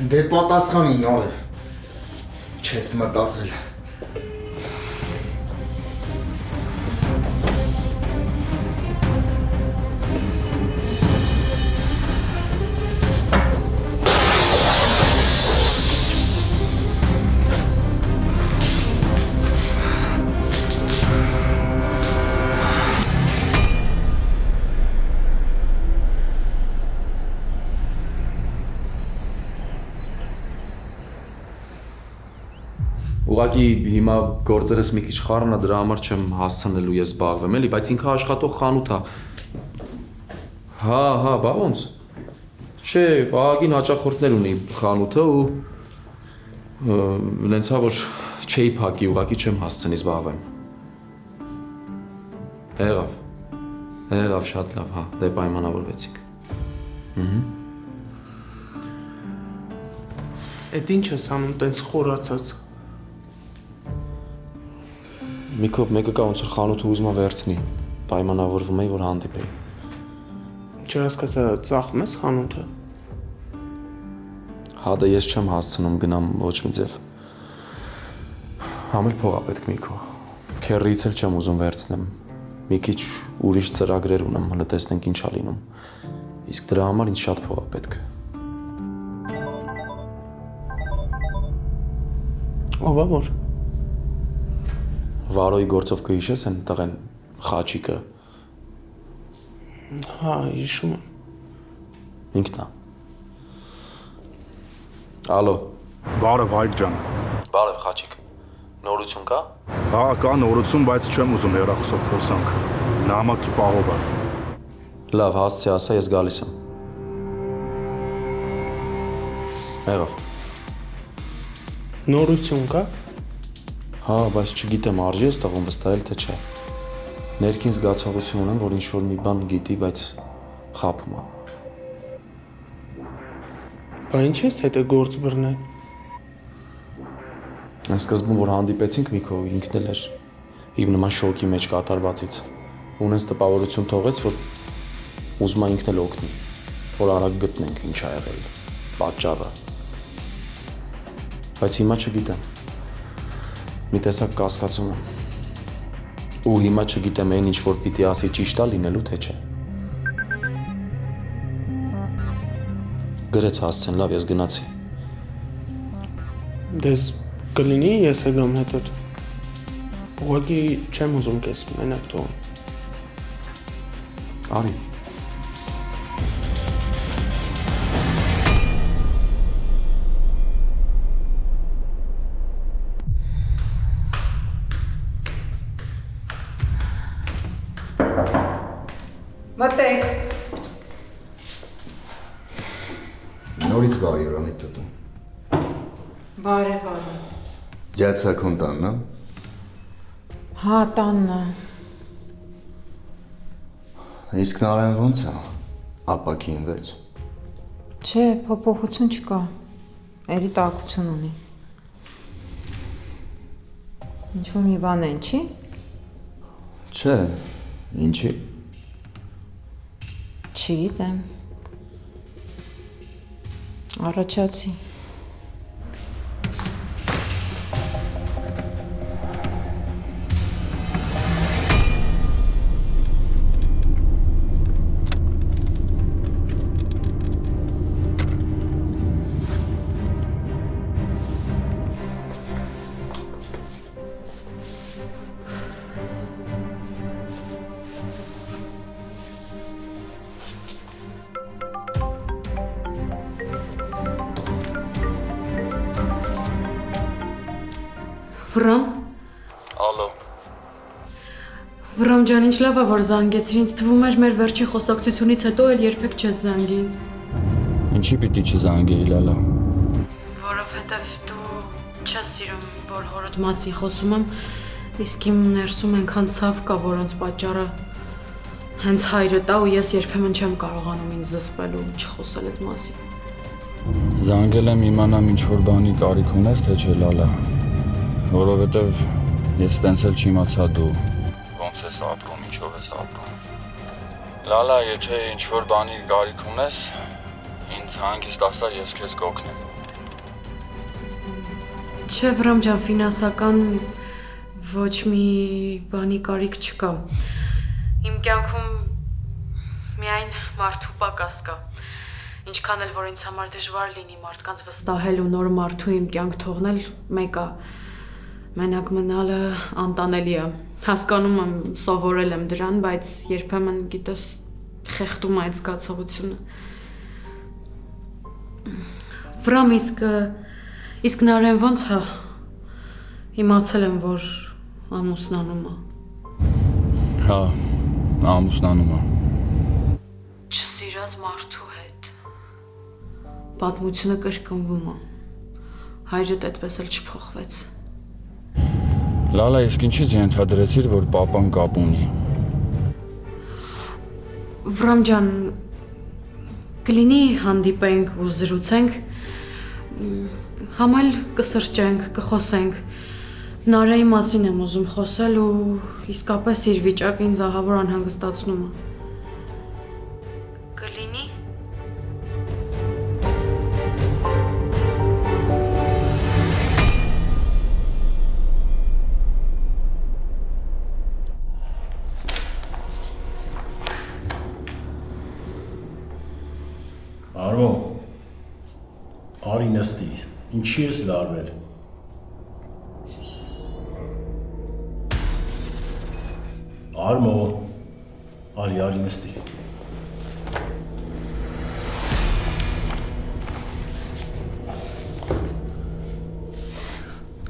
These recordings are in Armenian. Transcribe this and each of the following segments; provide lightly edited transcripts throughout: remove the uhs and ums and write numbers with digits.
Դե պատասխանին արել։ Չես մտածել։ Ուղղակի հիմա գործերս մի քիչ խառն է, դրա համար չեմ հասցնելու ես զբաղվեմ, էլի, բայց ինքը աշխատող խանութ է։ Հա, բա ոնց։ Չէ, աղագին հաճախորդներ ունի խանութը ու նենցա որ չէի փակի, ուղղակի չեմ հասցնի զբաղվեմ։ Եղավ, շատ լավ, հա, դե պայմանավորվեցինք։ Էդ ինչ ես անում, տենց խորացած։ Միքոպ մեկը կա ոնց որ խանութը ուզում է վերցնի, պայմանավորվում էի, որ հանդիպեի։ Չհասկացա, ծախում ես խանութը։ Հա դե ես չեմ հասցնում գնամ ոչ մի ձև։ Համել փող է պետք Միքո։ Քեռից էլ չեմ ուզում վերցնեմ։ Մի քիչ ուրիշ ծրագրեր ունեմ, հələ տեսնենք ինչ է լինում։ Իսկ դրա համար ինձ շատ փող է պետք։ Ով է որ։ Վարոյի գործով կհիշես են տղեն Խաչիկը։ Հա, հիշում եմ։ Ինքն է։ Ալո։ Բարև Հայկ ջան։ Բարև Խաչիկ։ Նորություն կա։ Հա, կա նորություն, բայց չեմ ուզում հեռախոսով խոսանք։ Նամակի պահով է։ Լավ, հասցի ասա, ես գալիս եմ։ Եղավ։ Նորություն կա։ Հա, բայց չգիտեմ արժի ես տղում վստահել թե չէ։ Ներքին զգացողություն ունեմ, որ ինչ-որ մի բան գիտի, բայց խաբում է։ Բա ինչ ես հետը գործ բռնել։ Այն սկզբում, որ հանդիպեցինք Միքո, ինքն էլ էր իմ նման շոկի մեջ կատարվածից։ Ունես տպավորություն թողեց, որ ուզում է ինքն էլ օգնի, որ արագ գտնենք ինչ ա եղել, պատճառը։ Բայց հիմա չգիտեմ։ Մի տեսակ կասկածում եմ։ Ու հիմա չգիտեմ այն ինչ որ պիտի ասի ճիշտ է լինելու թե չէ։ Գրեց հասցեն, լավ, ես գնացի։ Դες կլինի ես եկամ հետոտ։ Ուղղակի չեմ ուզում քեզ մենակ թողնել։ Արի։ Մտեք։ Նորից բարի օր անեկդոտը։ Բարև։ Ձյացա քոն տանն է։ Հա, տանն է։ Իսկ Նարեն ոնց է։ Ապակինվեց։ Չէ, փոփոխություն չկա։ Էլի տաքություն ունի։ Ինչ-որ մի բան են, չի։ Չէ, ինչի։ Չգիտեմ։ Առաջացի։ Վրամ։ Ալո։ Վրամ ջան, ինչ լավ է որ զանգեցիր, ինձ թվում էր մեր վերջի խոսակցությունից հետո էլ երբեք չես զանգի ինձ։ Ինչի պիտի չզանգեի լալա։ Որովհետև դու չես սիրում, որ հորդ մասին խոսում եմ, իսկ իմ ներսում այնքան ցավ կա, որոնց պատճառը հենց հայրը տա ու ես երբեմն չեմ կարողանում ինձ զսպել ու չխոսել այդ մասին։ Զանգել եմ իմանամ ինչ որ բանի կարիք ունես, թե չէ լալա։ Որովհետև ես տենց էլ չիմացա դու ոնց ես ապրում, ինչով ես ապրում։ Լալա, եթե ինչ որ բանի կարիք ունես, ինձ հանգիստ ասա, ես քեզ կօգնեմ։ Չէ, Վրամ ջան, ֆինանսական ոչ մի բանի կարիք չկա։ Իմ կյանքում միայն մարդու պակաս կա։ Ինչքան էլ որ ինձ համար դժվար լինի մարդկանց վստահել ու նոր մարդու իմ կյանք թողնել, մեկ է, մենակ մնալը անտանելի է։ Հասկանում եմ, սովորել եմ դրան, բայց երբեմն գիտես խեղդում է այդ զգացողությունը։ Վրամ, իսկ Նարեն ո՞նց է։ Իմացել եմ, որ ամուսնանում է։ Հա, ամուսնանում է։ Չսիրած մարդու հետ։ Պատմությունը կրկնվում է։ Հայրդ այդպես էլ չփոխվեց։ Լալա, իսկ ինչից ենթադրեցիր, որ պապան կապ ունի։ Վրամ ջան, կլինի հանդիպենք ու զրուցենք, համալ կսրճենք, կխոսենք։ Նարեի մասին եմ ուզում խոսել ու իսկապես իր վիճակը ինձ ահավոր անհանգստացնում է։ Կլինի։ Արմո, արի նստի, ինչի ես լարվել։ Արմո, արի նստի։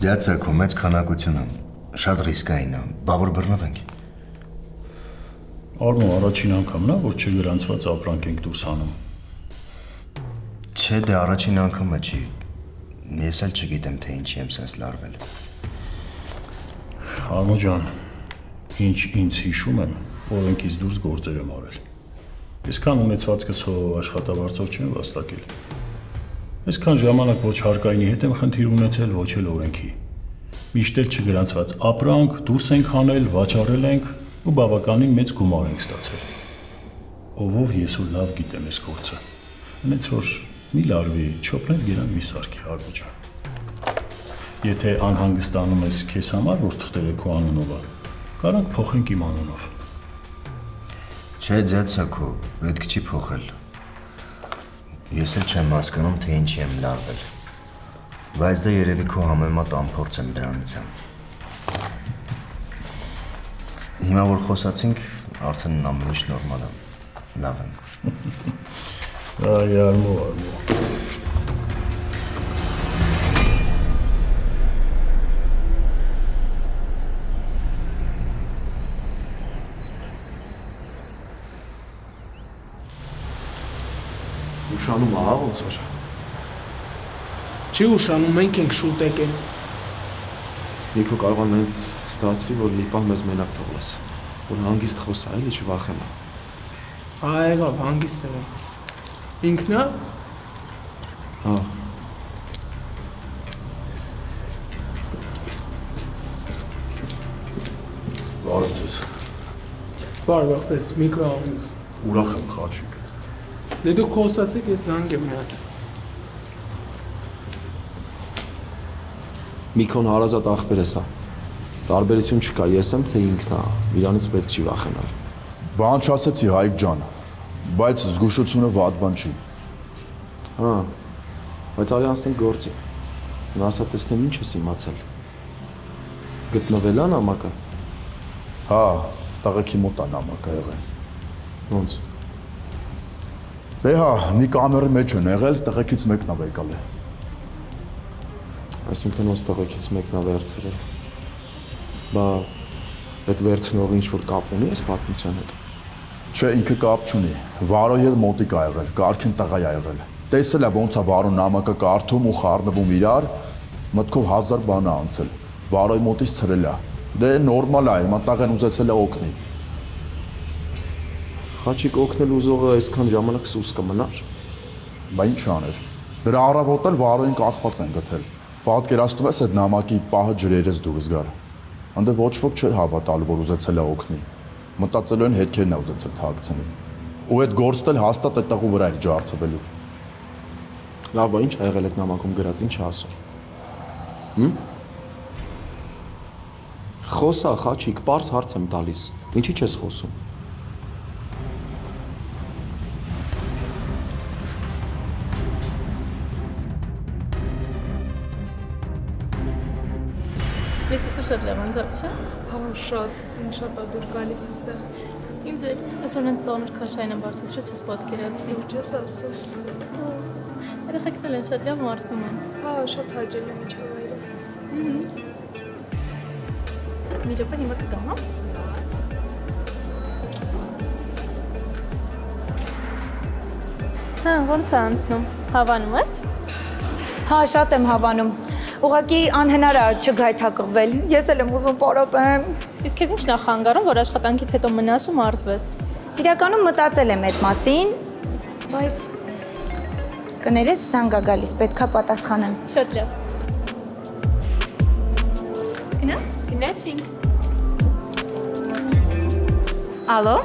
Ձյացը քո մեծ քանակությունը շատ ռիսկային է, բա որ բռնվենք։ Արմո, առաջին անգամն է, որ չգրանցված ապրանք ենք դուրս անում։ Չէ, դե առաջին անգամը չի։ Ես էլ չգիտեմ, թե ինչի եմ սենց լարվել։ Արմո ջան, ինչ ինձ հիշում եմ, օրենքից դուրս գործեր եմ արել։ Այսքան ունեցվածքս հո աշխատավարձով չեմ վաստակել։ Այսքան ժամանակ ոչ հարկայինի հետ եմ խնդիր ունեցել, ոչ էլ օրենքի։ Միշտ էլ չգրանցված ապրանք դուրս ենք անել, վաճառել ենք ու բավականին մեծ գումար ենք ստացել։ Ով ես ու լավ գիտեմ այս գործը։ Հենց որ մի լարվի, չոպնել գերան մի սարքի Արմո ջան։ Եթե անհանգստանում ես քեզ համար, որ թղթերը քո անունով է, կարանք փոխենք իմ անունով։ Չէ, ձյացը քո, պետք չի փոխել։ Ես էլ չեմ հասկանում, թե ինչի եմ լարվել։ Բայց դա երևի քո համեմատ անփորձ եմ դրանից եմ։ Հիմա որ խոսացինք, արդեն ամեն ինչ նորմալ է։ Լավ եմ։ Այ Արմո։ Ուշանում ահա ոնց որ։ Չի ուշանում, մենք ենք շուտ եկել։ Նիկո կարող է նենց ստացվի, որ մի պահ մեզ մենակ թողնես, որ հանգիստ խոսա, էլի չվախենա։ Հա, եղավ, հանգիստ եղավ։ Ինքն է։ Հա։ Բարև ձեզ։ Բարվաղպես, միկրոավնից։ Ուրախ եմ խաչիկ։ Դե դուք խոսացեք, ես զանգեմ մի հատ։ Միկոն հարազատ աղբեր է սա։ Տարբերություն չկա, ես եմ, թե ինքն է, իրանից պետք չի վախենալ։ Բան չասեցի Հայկ ջան, բայց զգուշությունը վատ բան չի։ Հա, բայց արի անցնենք գործի։ Նա ասա տեսնեմ ինչ ես իմացել։ Գտնվել է նամակը։ Հա, տղեկի մոտ է նամակը եղել։ Ոնց։ Դե հա, մի կամերի մեջ են եղել, տղեկից մեկն է եկել է։ Այսինքն ոնց տղեկից մեկն է վերցրել։ Բա այդ վերցնողը ինչ որ կապ ունի այս պատմության հետ։ Չէ, ինքը կապ չունի։ Վարոյի հետ մոտիկ ա եղել, կարգին տղա ա եղել։ Տեսել է ոնց է Վարոն նամակը կարդում ու խառնվում իրար, մտքով 1000 բան է անցել։ Վարոյի մոտից ցրել է։ Դե նորմալ է, հիմա տղեն ուզեցել է օգնի։ Խաչիկ օգնել ուզողը այսքան ժամանակ սուս կմնար։ Բա ինչ աներ։ Դրա առավոտ էլ Վարոյին կախված են գտել։ Պատկերացնում ես այդ նամակի պահը ջրերից դուրս գար։ Անդե ոչ ոք չէր հավատալու, որ ուզեցել է օգնի։ Մտածելու են հետքերն է ուզեցել թաքցնի։ Ու այդ գործն էլ հաստատ այդ տղու վրա էր ջարդվելու։ Լավ, բա ինչ ա եղել այդ նամակում գրած, ինչ է ասում։ Խոսա, խաչիկ, պարզ հարց եմ տալիս։ Ինչի՞ չես խոսում։ Ես այսօր շատ լավ անձավ չէ։ Հա, շատ, ինձ շատ ա դուր գալիս այստեղ։ Ինձ էլ այսօր են ծանր քաշային եմ բարձրացրել, չես պատկերացնի։ Լուրջ ես ասում։ Երեխեքն էլ շատ լավ մարսնում են։ Հա, շատ հաճելի միջավայր է։ Մի րոպե հիմա կգամ, հա։ Հա, ո՞նց է անցնում։ Հավանում ես։ Հա, շատ եմ հավանում։ Ուղղակի անհնար է չգայթակղվել։ Ես էլ եմ ուզում պարապեմ։ Իսկ քեզ ինչ նախանգարում, որ աշխատանքից հետո մնաս ու մարզվես։ Իրականում մտածել եմ այդ մասին, բայց կներես զանգ ա գալիս, պետքա պատասխանեմ։ Շատ լավ։ Գնացինք։ Ալո։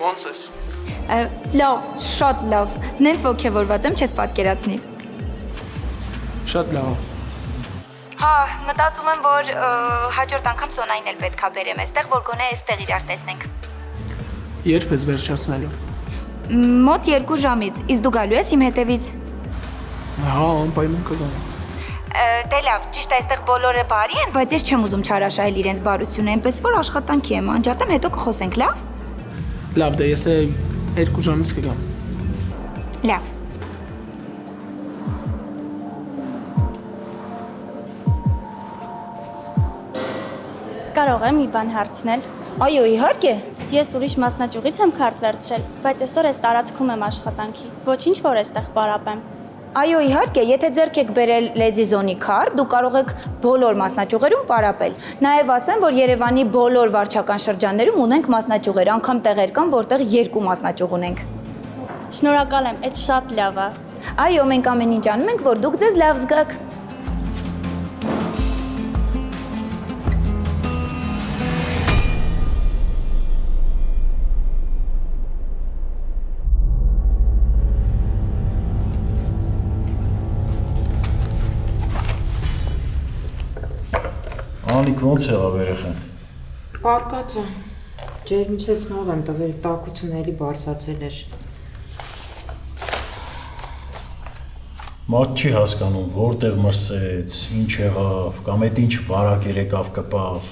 Ո՞նց ես։ Լավ, շատ լավ։ Նենց ոգևորված եմ, չես պատկերացնի։ Շատ լավ։ Հա, մտածում եմ, որ հաջորդ անգամ Սոնային էլ պետքա բերեմ այստեղ, որ գոնե այստեղ իրար տեսնենք։ Երբ ես վերջացնելու։ Մոտ 2 ժամից, իսկ դու գալու ես իմ հետևից։ Հա, անպայման կգամ։ Դե լավ, ճիշտ է, այստեղ բոլորը բարի են, բայց ես չեմ ուզում չարաշահել իրենց բարությունը, այնպես որ աշխատանքի եմ անջատեմ, հետո կխոսենք, լավ։ Լավ, դե ես 2 ժամից կգամ։ Լավ։ Կարող եմ մի բան հարցնել։ Այո, իհարկե։ Ես ուրիշ մասնաճյուղից եմ քարտ վերցրել, բայց այսօր այս տարածքում եմ աշխատանքի։ Ոչինչ որ այստեղ պարապեմ։ Այո, իհարկե, եթե ձեռք եք բերել լեզիզոնի քարտ, դուք կարող եք բոլոր մասնաճյուղերում պարապել։ Նաև ասեմ, որ Երևանի բոլոր վարչական շրջաններում ունենք մասնաճյուղեր, անգամ տեղեր կան, որտեղ 2 մասնաճյուղ ունենք։ Շնորհակալ եմ, այդ շատ լավ է։ Այո, մենք ամեն ինչ անում ենք, որ դուք ձեզ լավ զգաք։ Անիկ ո՞նց եղավ երեխան։ Պարկած է։ Ջերմիցեցնող եմ տվել, տաքությունը էլի բարձրացել էր։ Մարդ չի հասկանում, որտեղ մրսեց, ինչ եղավ, կամ այդ ինչ վարակ երեկավ կպավ։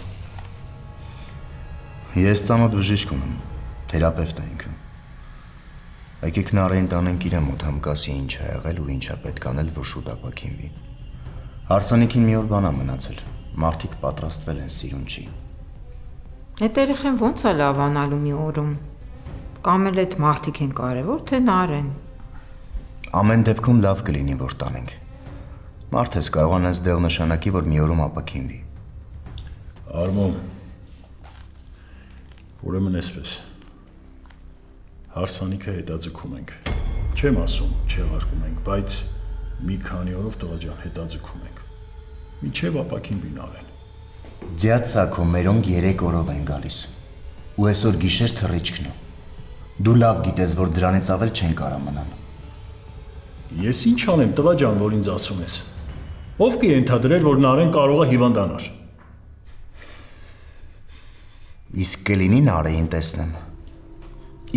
Ես ծանոթ բժիշկ ունեմ, թերապևտ է ինքը։ Եկեք Նարեին տանենք իր մոտ համկասի ինչ ա եղել ու ինչ ա պետք անել, որ շուտ ապաքինվի։ Հարսանիքին մի օր բան ա մնացել, մարդիկ պատրաստվել են սիրուն չի։ Այդ երեխեն ո՞նց է լավանալու մի օրում։ Կամ էլ այդ մարդիկ են կարևոր, թե Նարեն։ Ամեն դեպքում լավ կլինի, որ տանենք։ Մարդ ես կարող անես դեղ նշանակի, որ մի օրում ապաքինվի։ Արմոն, ուրեմն այսպես, հարսանիքը հետաձգում ենք, չեմ ասում, չեղարկում ենք, բայց մի քանի օրով տղա ջան հետաձգում ենք, մինչև ապաքինվի Նարեն։ Ձյացակո մերոնք 3 օրով են գալիս, ու այսօր գիշեր թռիչքն է։ Դու լավ գիտես, որ դրանից ավել չեն կարա մնան։ Ես ինչ անեմ, տղա ջան, որ ինձ ասում ես։ Ով կենթադրեր, որ Նարեն կարող է հիվանդանար։ Իսկ կլինի Նարեին տեսնեմ։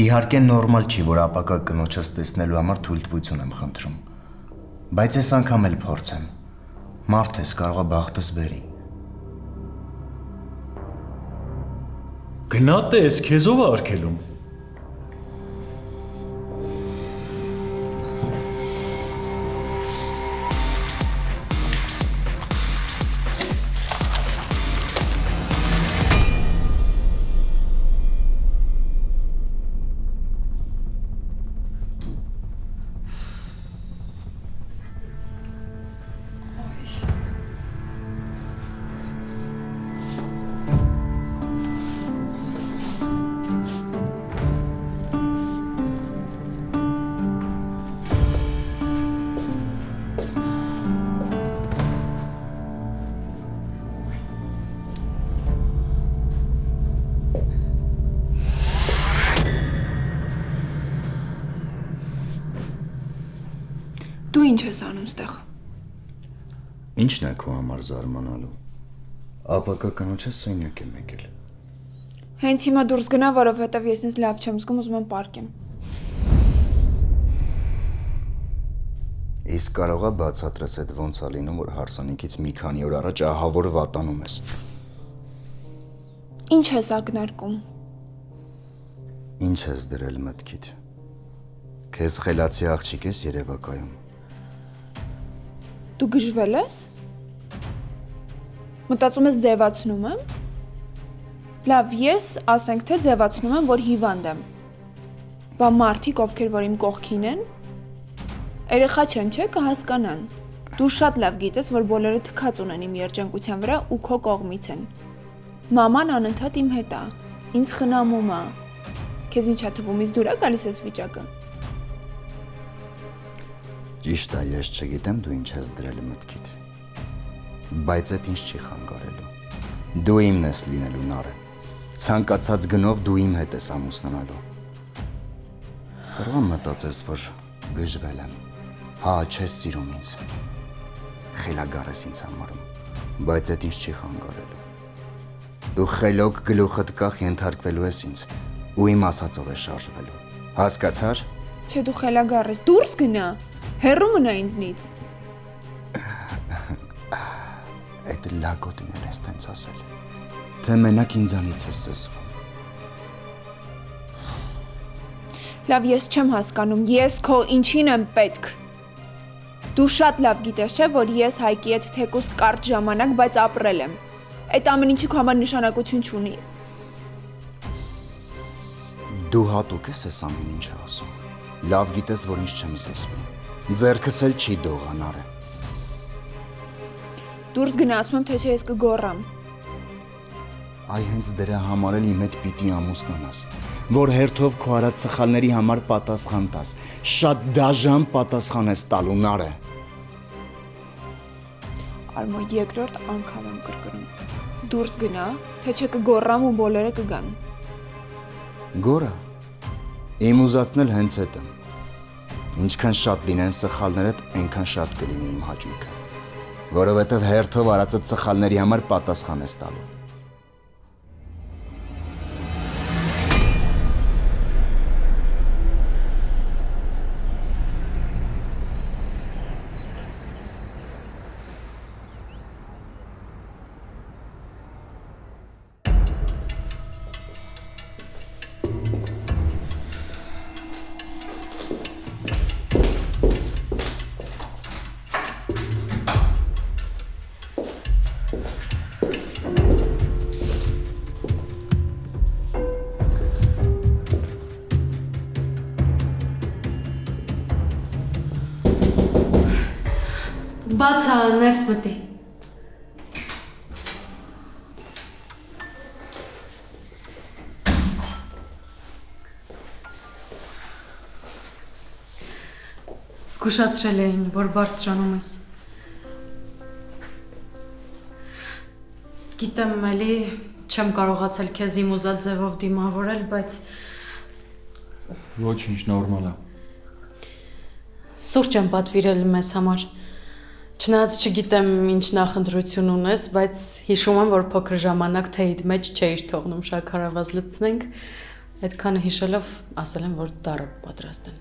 Իհարկե նորմալ չի, որ ապակա կնոջս տեսնելու համար թույլտվություն եմ խնդրում։ Բայց այս անգամ էլ փորձեմ։ Մարդ ես կարող է բախտս բերի։ Գնա տես, քեզ ով է արգելում։ Դու ինչ ես անում ստեղ։ Ինչն է քո համար զարմանալու։ Ապակա կանոջը սենյակ եմ եկել։ Հենց հիմա դուրս գնա, որովհետև ես ինձ լավ չեմ զգում, ուզում եմ պարկեմ։ Իսկ կարողա բացատրես այդ ոնց է լինում, որ հարսանիքից մի քանի օր առաջ ահավոր վատանում ես։ Ինչ ես ակնարկում։ Ինչ ես դրել մտքիդ։ Քեզ խելացի աղջիկ ես Երևակայում։ Դու գժվել ես։ Մտածում ես ձևացնում եմ։ Լավ, ես ասենք թե ձևացնում եմ, որ հիվանդ եմ։ Բա մարդիկ, ովքեր որ իմ կողքին են, երեխա չեն, չէ, կհասկանան։ Դու շատ լավ գիտես, որ բոլորը թքած ունեն իմ երջանկության վրա ու քո կողմից են։ Մաման անընդհատ իմ հետ է, ինձ խնամում է։ Քեզ ինչ է թվում, ինձ դուր է գալիս այս վիճակը։ Ճիշտ է, ես չգիտեմ դու ինչ ես դրել մտքիդ։ Բայց այդ ինչ չի խանգարելու։ Դու իմն ես լինելու նարը։ Ցանկացած գնով դու իմ հետ ես ամուսնանալու։ Կարող եմ մտածես, որ գժվել եմ։ Հա, չես սիրում ինձ։ Խելագար ես ինձ համարում, բայց այդ ինչ չի խանգարելու։ Դու խելոք գլուխդ կախ ենթարկվելու ես ինձ ու իմ ասածով ես շարժվելու։ Հասկացար։ Չէ, դու խելագար ես, դուրս գնա։ Հեռու մնա ինձնից։ Այդ լակոտին են ես տենց ասել, թե մենակ ինձանից ես զսվում։ Լավ, ես չեմ հասկանում, ես քո ինչին եմ պետք։ Դու շատ լավ գիտես, չէ, որ ես Հայկի հետ թեկուզ կարճ ժամանակ, բայց ապրել եմ։ Այդ ամեն ինչի քո համար նշանակություն չունի։ Դու հատուկ ես այս ամեն ինչը ասում։ Լավ գիտես, որ ինչ չեմ զսվի։ Ձերքս էլ չի դողանարը։ Դուրս գնա, ասում եմ, թե չէ ես կգոռամ։ Այ հենց դրա համար էլ իմ հետ պիտի ամուսնանաս, որ հերթով քո արած սխալների համար պատասխան տաս։ Շատ դաժան պատասխան ես տալու նարը։ Արմո, երկրորդ անգամ եմ կրկնում։ Դուրս գնա, թե չէ կգոռամ ու բոլորը կգան։ Գորա։ Իմ ուզածն էլ հենց այդ եմ։ Ինչքան շատ լինեն սխալներդ, այնքան շատ կլինի իմ հաճույքը, որովհետև հերթով արածդ սխալների համար պատասխան ես տալու։ Բացա, ներս մտի։ Զգուշացրել էին, որ բարձրանում ես։ Գիտեմ, էլի չեմ կարողացել քեզ իմ ուզած ձևով դիմավորել, բայց Ոչինչ, նորմալ է։ սուրճ եմ պատվիրել մեզ համար։ Չնայած չգիտեմ ինչ նախընտրություն ունես, բայց հիշում եմ, որ փոքր ժամանակ թեյիդ մեջ չէիր թողնում շաքարավազ լցնենք, այդքանը հիշելով ասել եմ, որ դառը պատրաստ են։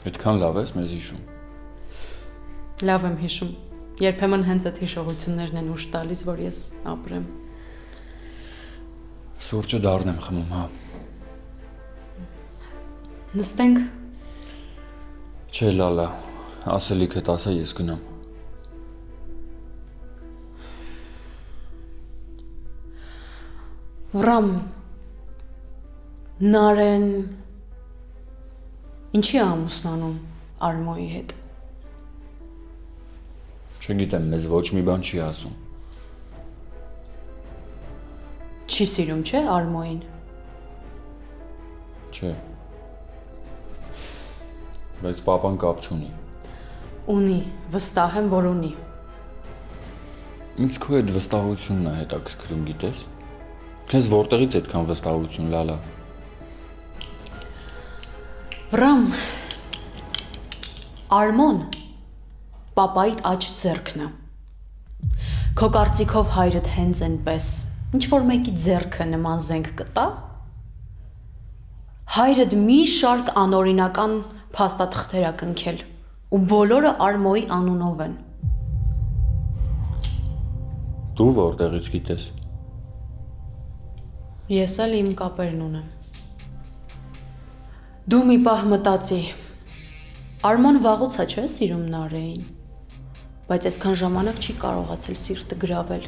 Այդքան լավ ես մեզ հիշում։ Լավ եմ հիշում։ Երբեմն հենց այդ հիշողություններն են ուժ տալիս, որ ես ապրեմ։ Սուրճը դառն եմ խմում, հա։ Նստենք։ Չէ, լալա, ասելիքդ ասա, ես գնամ։ Վրամ, Նարեն, ինչի է ամուսնանում Արմոյի հետ։ Չգիտեմ, մեզ ոչ մի բան չի ասում։ Չի սիրում, չէ, Արմոյին։ Չէ։ Բայց պապան կապ չունի։ Ունի, վստահ եմ, որ ունի։ Ինձ քո այդ վստահությունն է հետաքրքրում, գիտես։ Քեզ որտեղից այդքան վստահություն, լալա։ Վրամ, Արմոն, պապայիդ աջ ձեռքն է։ Քո կարծիքով հայրդ հենց այնպես ինչ որ մեկի ձեռքը նման զենք կտա։ Հայրդ մի շարք անօրինական փաստաթղթեր ա կնքել ու բոլորը Արմոյի անունով են։ Դու որտեղից գիտես։ Ես էլ իմ կապերն ունեմ։ Դու մի պահ մտածի։ Արմոն վաղուց է չէ սիրում Նարեին, բայց այսքան ժամանակ չի կարողացել սիրտը գրավել։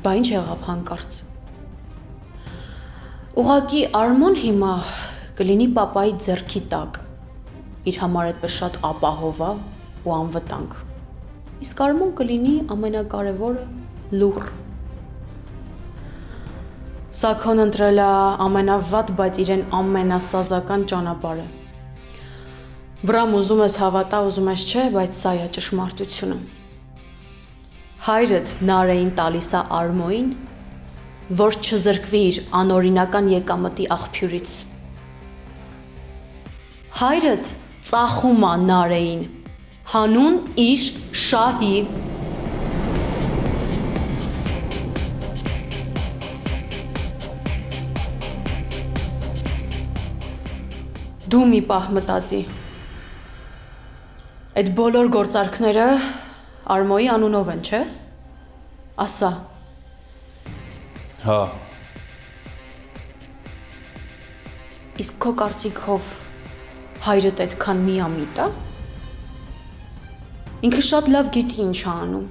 Բա ինչ եղավ հանկարծ։ Ուղղակի Արմոն հիմա կլինի պապայի ձեռքի տակ, իր համար այդպես շատ ապահով է ու անվտանգ։ Իսկ Արմոն կլինի ամենակարևորը լուռ։ Սա քոն ընտրել է ամենավատ, բայց իրեն ամենասազական ճանապարհը։ Վրամ ուզում ես հավատա, ուզում ես չէ, բայց սա է ճշմարտությունը։ Հայրդ Նարեին տալիս է Արմոյին, որ չզրկվի իր անօրինական եկամտի աղբյուրից։ Հայրդ ծախում է Նարեին, հանուն իր շահի։ Դու մի պահ մտածի։ Այդ բոլոր գործարքները Արմոյի անունով են, չէ՞։ Ասա։ Հա, Իսկ քո կարծիքով հայրդ այդքան միամիտ է։ Ինքը շատ լավ գիտի ինչ է անում։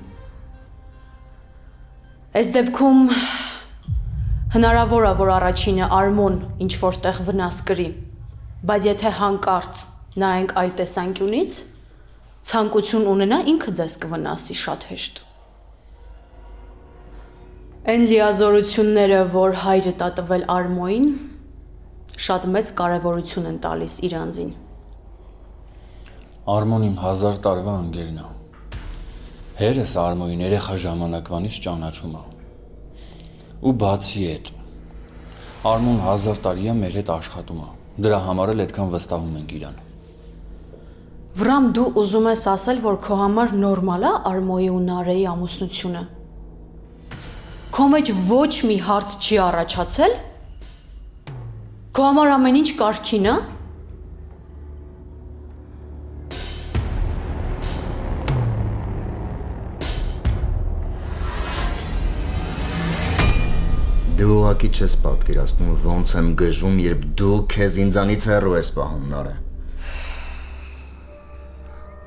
Այս դեպքում հնարավոր է, որ առաջինը Արմոն ինչ որտեղ վնաս կրի, բայց եթե հանկարծ նայենք այլ տեսանկյունից, ցանկություն ունենա ինքը ձեզ կվնասի շատ հեշտ։ Այն լիազորությունները, որ հայրը տա տվել Արմոյին, շատ մեծ կարևորություն են տալիս իր անձին։ Արմոն իմ 1000 տարվա ընկերն է։ Հերս Արմոյին երեխա ժամանակվանից ճանաչում է։ Ու բացի այդ, Արմոն 1000 տարի է մեր հետ աշխատում է։ Դրա համար էլ այդքան վստահում ենք իրան։ Վրամ դու ուզում ես ասել, որ քո համար նորմալ է Արմոյի ու Նարեի ամուսնությունը։ Քո մեջ ոչ մի հարց չի առաջացել։ Քո համար ամեն ինչ կարգին է։ Դու ուղղակի չես պատկերացնում ոնց եմ գժում, երբ դու քեզ ինձանից հեռու ես պահում, Նարե։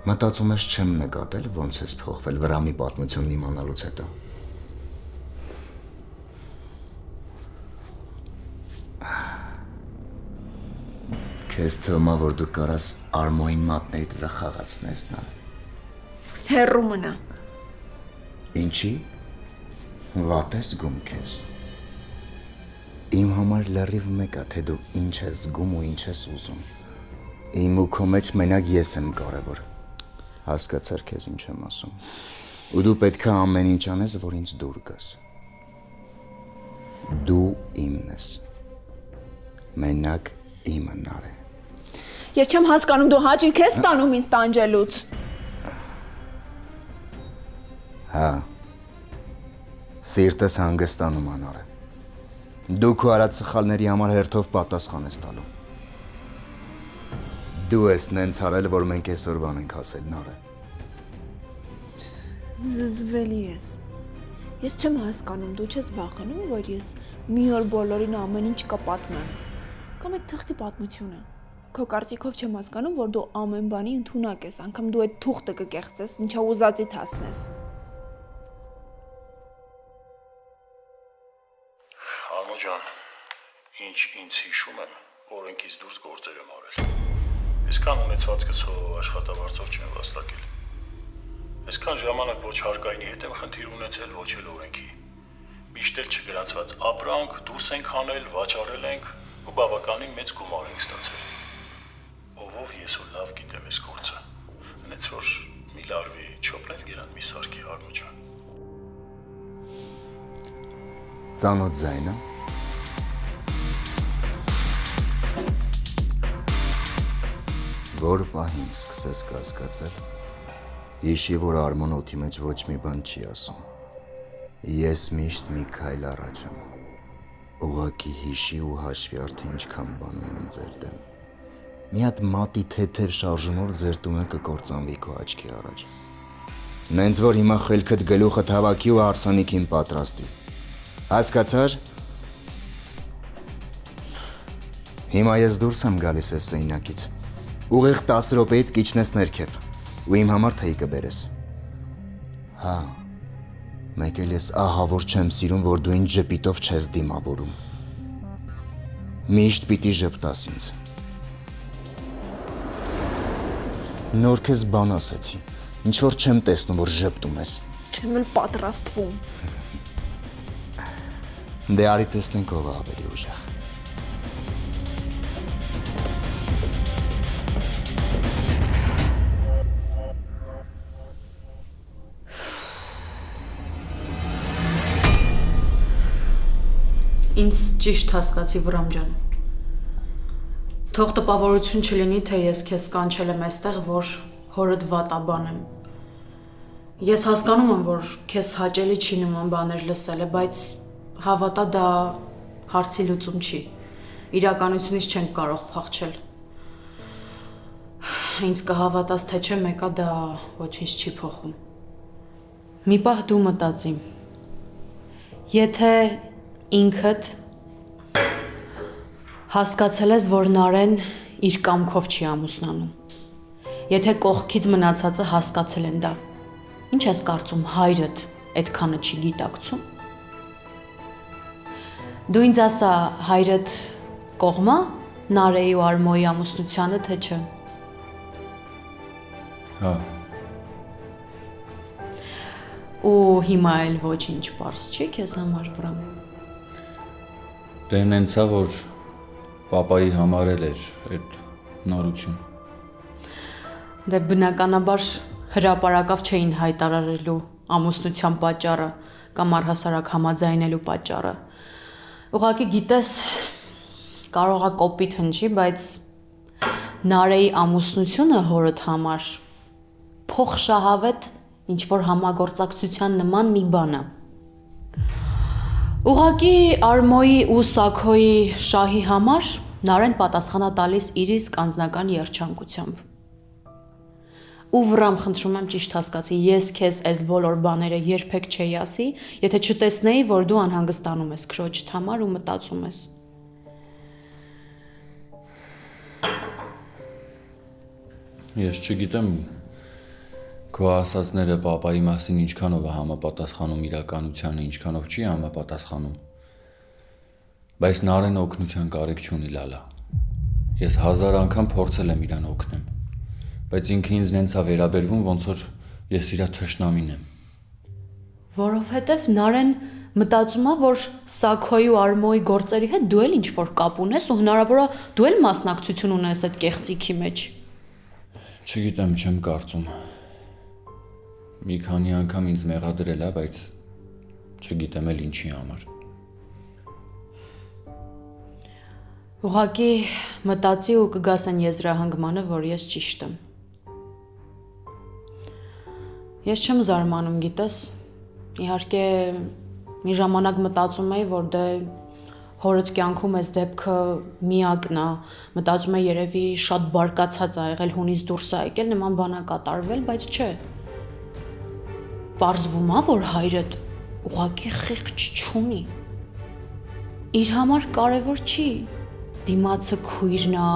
Մտածում ես չեմ նկատել ոնց ես փոխվել Վրամի պատմությունն իմանալուց հետո։ Քեզ թվում է, որ դու կարաս Արմոյին մատներիդ վրա խաղացնես, Նարե։ Հեռու մնա։ Ինչի՞։ Վատ ես զգում քեզ։ Իմ համար լրիվ մեկ է, թե դու ինչ ես զգում ու ինչ ես ուզում։ Իմ ու քո մեջ մենակ ես եմ կարևոր։ Հասկացար քեզ ինչ եմ ասում։ Ու դու պետք է ամեն ինչ անես, որ ինձ դուր գաս։ Դու իմն ես։ Մենակ իմը, Նարե։ Ես չեմ հասկանում, դու հաճույք ես ստանում ինձ տանջելուց։ Հա։ Սիրտս հանգստանում է, Նարե։ Դու քո արած սխալների համար հերթով պատասխան ես տալու։ Դու ես նենց արել, որ մենք այսօրվան ենք հասել, Նարե։ Զզվելի ես։ Ես չեմ հասկանում, դու չես վախենում, որ ես մի օր բոլորին ամեն ինչ կպատմեմ։ Կամ այդ թղթի պատմությունը։ Քո կարծիքով չեմ հասկանում, որ դու ամեն բանի ընդունակ ես, անգամ դու այդ թուղթը կկեղծես, ինչա ուզածիդ հասնես։ Արմո ջան, ինչ ինձ հիշում եմ, օրենքից դուրս գործեր եմ արել։ Այսքան ունեցվածքս հո աշխատավարձով չեմ վաստակել։ Այսքան ժամանակ ոչ հարկայինի հետ եմ խնդիր ունեցել, ոչ էլ օրենքի։ Միշտ էլ չգրանցված ապրանք, դուրս ենք հանել, վաճառել ենք ու բավականին մեծ գումար ենք ստացել։ Ով ես ու լավ գիտեմ այս գործը։ Հենց որ մի լարվի չոպնել գերան մի սարքի Արմո ջան։ Ծանոթ ձայնը։ Որ պահին սկսես կասկածել, Հիշի, որ Արմոն օդի մեջ ոչ մի բան չի ասում։ Ես միշտ մի քայլ առաջ եմ։ Ուղղակի հիշի ու հաշվի արդեն ինչքան բանում եմ ձեր դեմ։ Մի հատ մատի թեթև շարժումով ձեր տունը կկործանվի քո աչքի առաջ։ Նենց որ հիմա խելքդ գլուխդ հավաքի ու հարսանիքին պատրաստի։ Հասկացար։ Հիմա ես դուրս եմ գալիս այս սենյակից։ Ուղիղ 10 րոպեից կիջնես ներքև ու իմ համար թեյ կբերես։ Հա, մեկ էլ ես ահա որ չեմ սիրում, որ դու ինձ ժպիտով չես դիմավորում։ Միշտ պիտի ժպտաս ինձ։ Նոր քեզ բան ասեցի, ինչ որ չեմ տեսնում, որ ժպտում ես։ Չեմ էլ պատրաստվում։ Դե արի տեսնենք ով է ավելի ուժեղ։ Ինձ ճիշտ հասկացի Վրամ ջան։ Թող տպավորություն չլինի, թե ես քեզ կանչել եմ այստեղ, որ հորդ վատաբանեմ։ Ես հասկանում եմ, որ քեզ հաճելի չի նման բաներ լսելը, բայց հավատա դա հարցի լուծում չի։ Իրականությունից չենք կարող փախչել։ Ինձ կհավատաս, թե չէ, մեկա դա ոչինչ չի փոխում։ Մի պահ դու մտածի։ Եթե ինքդ հասկացել ես, որ Նարեն իր կամքով չի ամուսնանում։ Եթե կողքից մնացածը հասկացել են դա, ինչ ես կարծում հայրդ այդքանը չի գիտակցում։ Դու ինձ ասա, հայրդ կողմա Նարեի ու Արմոյի ամուսնությանը, թե չէ։ Հա։ Ու հիմա էլ ոչինչ պարզ չի քեզ համար Վրամ։ Դե նենցա որ պապայի համար էլ էր այդ նորություն։ Դե բնականաբար հրապարակավ չէին հայտարարելու ամուսնության պատճառը կամ առհասարակ համաձայնելու պատճառը։ Ուղղակի գիտես, կարող է կոպիտ հնչի, բայց Նարեի ամուսնությունը հորդ համար փոխշահավետ ինչ որ համագործակցության նման մի բան է։ Ուղղակի Արմոյի ու Սաքոյի շահի համար Նարեն պատասխանա տալիս իր իսկ անձնական երջանկությամբ։ Ու Վրամ, խնդրում եմ ճիշտ հասկացի, ես քեզ այս բոլոր բաները երբեք չէի ասի, եթե չտեսնեի, որ դու անհանգստանում ես քրոջդ համար ու մտածում ես։ Ես չգիտեմ քո ասածները պապայի մասին ինչքանով է համապատասխանում իրականությանը, ինչքանով չի համապատասխանում։ Բայց Նարեն օգնության կարիք չունի լալա։ Ես 1000 անգամ փորձել եմ իրան օգնեմ, բայց ինքը ինձ նենց է վերաբերվում, ոնց որ ես իր թշնամին եմ։ Որովհետև Նարեն մտածում է, որ Սաքոյի ու Արմոյի գործերի հետ դու էլ ինչ-որ կապ ունես ու հնարավոր է դու էլ մասնակցություն ունես այդ կեղծիքի մեջ։ Չգիտեմ, չեմ կարծում։ Մի քանի անգամ ինձ մեղադրել է, բայց չգիտեմ էլ ինչի համար։ Ուղղակի մտածի ու կգաս այն եզրահանգմանը, որ ես ճիշտ եմ։ Ես չեմ զարմանում, գիտես, իհարկե մի ժամանակ մտածում էի, որ դե հորդ կյանքում այս դեպքը միակն է, մտածում եմ երևի շատ բարկացած ա եղել, հունից դուրս ա եկել, նման բան ա կատարվել, բայց չէ։ Պարզվում ա, որ հայրդ ուղղակի խիղճ չունի։ Իր համար կարևոր չի դիմացը քույրն ա,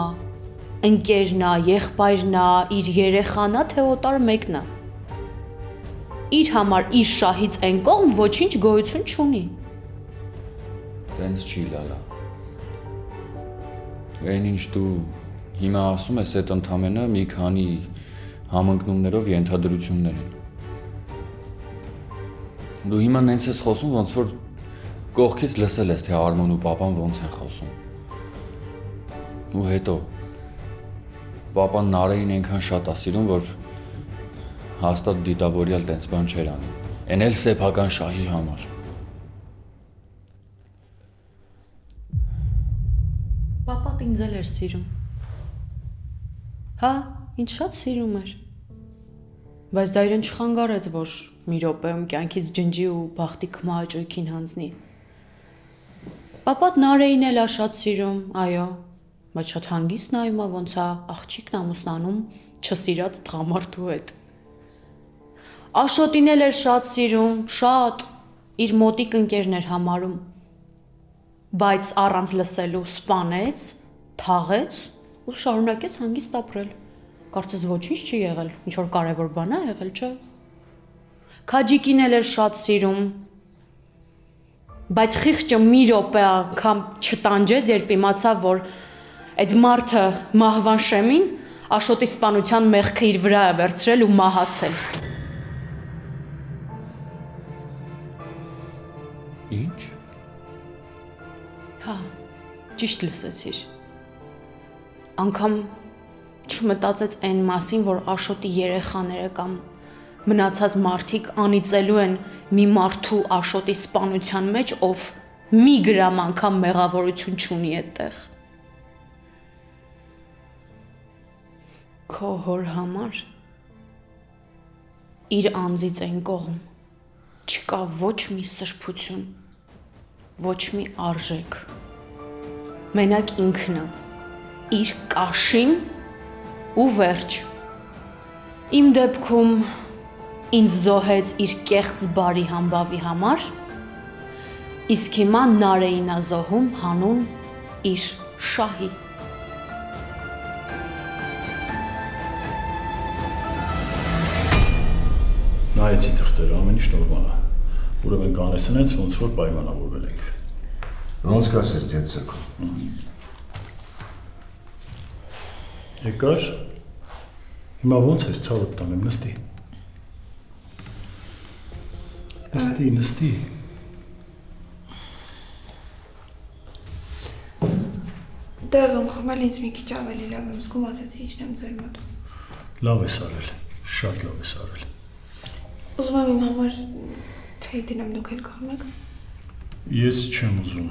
ընկերն ա, եղբայրն ա, իր երեխան ա, թե օտար մեկն ա։ Իր համար իր շահից այն կողմ ոչինչ գոյություն չունի։ Տենց չի լալա։ Այն ինչ դու հիմա ասում ես, այդ ընդամենը մի քանի համընկնումներով ենթադրություններ են։ Դու հիմա նենց ես խոսում, ոնց որ կողքից լսել ես, թե Արմոն ու պապան ոնց են խոսում։ Ու հետո պապան Նարեին այնքան շատ է սիրում, որ հաստատ դիտավորյալ տենց բան չէր անի։ Էն էլ սեփական շահի համար։ Պապատ ինձ էլ էր սիրում։ Հա, ինձ շատ սիրում էր։ Բայց դա իրեն չխանգարեց, որ մի րոպեում կյանքից ջնջի ու բախտի քմահաճույքին հանձնի։ Պապատ Նարեին էլ շատ սիրում, այո, բայց շատ հանգիստ նայում է, ոնց է աղջիկն ամուսնանում չսիրած տղամարդու հետ։ Աշոտին էլ էր շատ սիրում, շատ, իր մոտիկ ընկերն էր համարում, բայց առանց լսելու սպանեց, թաղեց ու շարունակեց հանգիստ ապրել։ Կարծես ոչինչ չի եղել, ինչ որ կարևոր բան է եղել, չէ։ Քաջիկին էլ էր շատ սիրում, բայց խիղճը մի րոպե անգամ չտանջեց, երբ իմացավ, որ այդ մարդը մահվան շեմին Աշոտի սպանության մեղքը իր վրա է վերցրել ու մահացել։ Ինչ։ Հա, ճիշտ լսեցիր։ Անկամ չմտածեց այն մասին, որ Աշոտի երեխաները կամ մնացած մարդիկ անիծելու են մի մարդու Աշոտի սպանության մեջ, ով մի գրամ անգամ մեղավորություն չունի այդտեղ։ Քո հոր համար իր անձից այն կողմ չկա ոչ մի սրբություն, ոչ մի արժեք։ Մենակ ինքն է, իր կաշին ու վերջ։ Իմ դեպքում ինձ զոհեց իր կեղծ բարի համբավի համար, իսկ հիմա Նարեին է զոհում հանուն իր շահի։ Նայեցի թղթերը, ամեն ինչ նորմալ է։ Ուրեմն կանես այնց, ոնց որ պայմանավորվել ենք։ Ոնց կասես դեդ Սակո։ Եկար, հիմա ոնց ես ցավդ տանեմ, նստի։ Նստի։ Դեղ եմ խմել, ինձ մի քիչ ավելի լավ եմ զգում, ասեցի իջնեմ ձեր մոտ։ Լավ ես արել, շատ լավ ես արել։ Ուզում եմ իմ համար թեյ դնեմ, դուք էլ կխմեք։ Ես չեմ ուզում։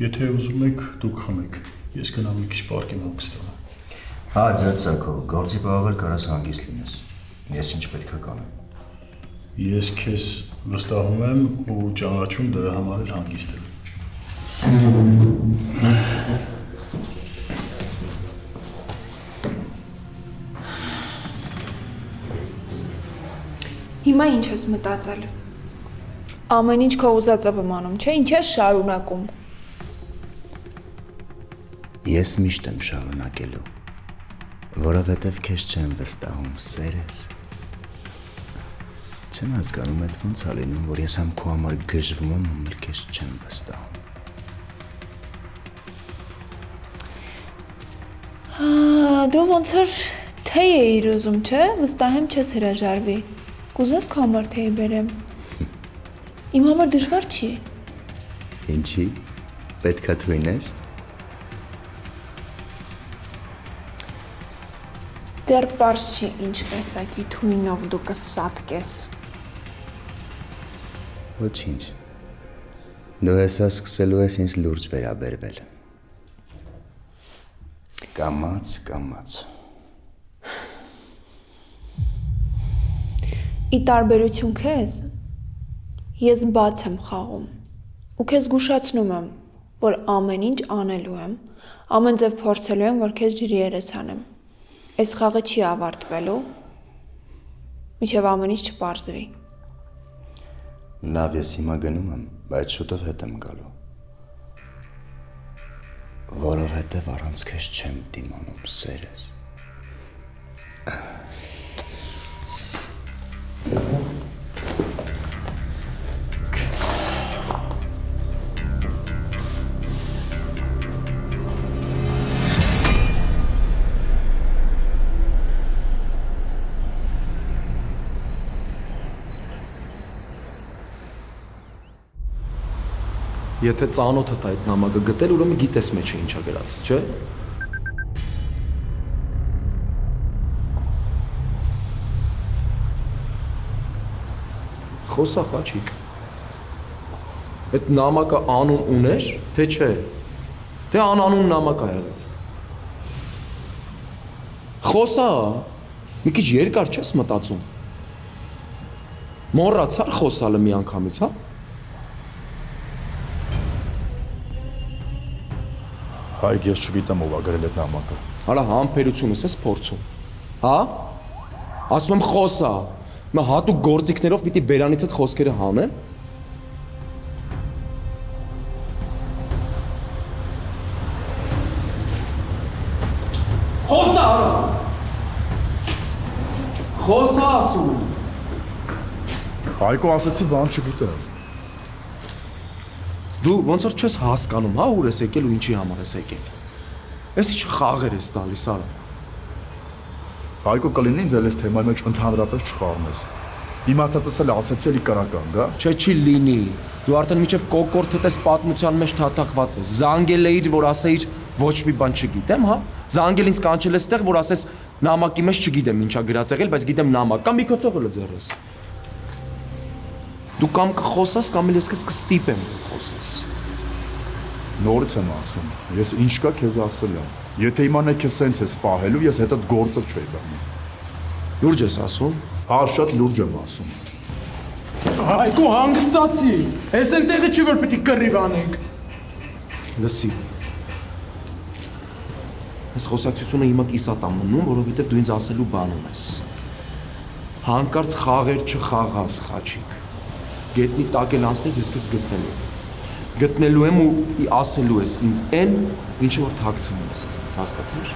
Եթե ուզում եք, դուք խմեք։ Ես գնամ մի քիչ պարկեմ հանգստանամ։ Հա, դեդ Սակո, գործի բաղել կարաս հանգիստ լինես։ Ես ինչ պետք է կանեմ։ Ես քեզ վստահում եմ ու ճանաչում դրա համար էլ հանգիստ եմ։ Հիմա ինչ ես մտածել։ Ամեն ինչ քո ուզածով եմ անում, չէ՞, ինչ ես շարունակում։ Ես միշտ եմ շարունակելու, որովհետև քեզ չեմ վստահում, սերես։ Չեմ հասկանում այդ ոնց է լինում, որ ես համ քո համար գժվում եմ, համ էլ քեզ չեմ վստահում։ Դու ոնց որ թեյ էիր ուզում, չէ՞, վստահեմ չես հրաժարվի։ Կուզես քո համար թեյ բերեմ։ Իմ համար դժվար չի։ Ինչի՞, պետքա թույնես։ Դեռ պարզ չի ինչ տեսակի թույնով դու կսատկես։ Ոչինչ։ Դու հեսա սկսելու ես ինձ լուրջ վերաբերվել։ Կամաց։ Ի տարբերություն քեզ, ես բաց եմ խաղում ու քեզ զգուշացնում եմ, որ ամեն ինչ անելու եմ, ամեն ձև փորձելու եմ, որ քեզ ջրի երես հանեմ։ Այս խաղը չի ավարտվելու, մինչև ամեն ինչ չպարզվի։ Լավ, ես հիմա գնում եմ, բայց շուտով հետ եմ գալու։ Որովհետև առանց քեզ չեմ դիմանում, սերես։ Եթե ծանոթդ այդ նամակը գտել, ուրեմն գիտես մեջը ինչա գրած, չէ՞։ Խոսա խաչիկ։ Այդ նամակը անուն ուներ, թե չէ։ Թե անանուն նամակ ա եղել։ Խոսա, մի քիչ երկար չես մտածում։ Մոռացար խոսալը մի անգամից, հա։ Հայկ ես չգիտեմ ով ա գրել այդ նամակը։ Հələ համբերությունս ես փորձում։ Հա։ Ասում եմ խոսա։ Մա հատուկ գործիքներով պիտի բերանից այդ խոսքերը հանեմ։ Խոսա։ Խոսա ասում։ Հայկո ասացի բան չգիտեմ։ Դու ոնց որ չես հասկանում, հա, ուր ես եկել ու ինչի համար ես եկել։ Էս ինչ խաղեր ես տալիս, արա։ Հայկո կլինի ինձ էլ այս թեմայի մեջ ընդհանրապես չխառնես։ Իմացածս էլ ասեցի էլի կրական, գա։ Չէ, չի լինի։ Դու արդեն միջև կոկորտդ ես պատմության մեջ թաթախված ես։ Զանգել էիր, որ ասեիր ոչ մի բան չգիտեմ, հա։ Զանգել ինձ կանչել ես տեղ, որ ասես նամակի մեջ չգիտեմ ինչա գրած եղել, բայց գիտեմ նամակ, կամ մի քոթողը ձեռես։ Դու կամ կխոսաս, կամ էլ ես քեզ կստիպեմ խոսես։ Նորից եմ ասում, ես ինչ կա քեզ ասել եմ։ Եթե իմանա քեզ սենց ես պահելու, ես հետդ գործը չէի բանի։ Լուրջ ես ասում։ Հա, շատ լուրջ եմ ասում։ Հայկո հանգստացի։ Էս այնտեղը չի որ պիտի կռիվ անենք։ Լսի։ Այս խոսակցությունը հիմա կիսատ ա մնում, որովհետև դու ինձ ասելու բան ունես։ Հանկարծ խաղեր չխաղաս, Խաչիկ։ Գետնի տակ էլ անցնես, ես քեզ գտնելու եմ։ Գտնելու եմ ու ասելու ես ինձ այն, ինչը որ թաքցնում ես, հասկացա՞ր։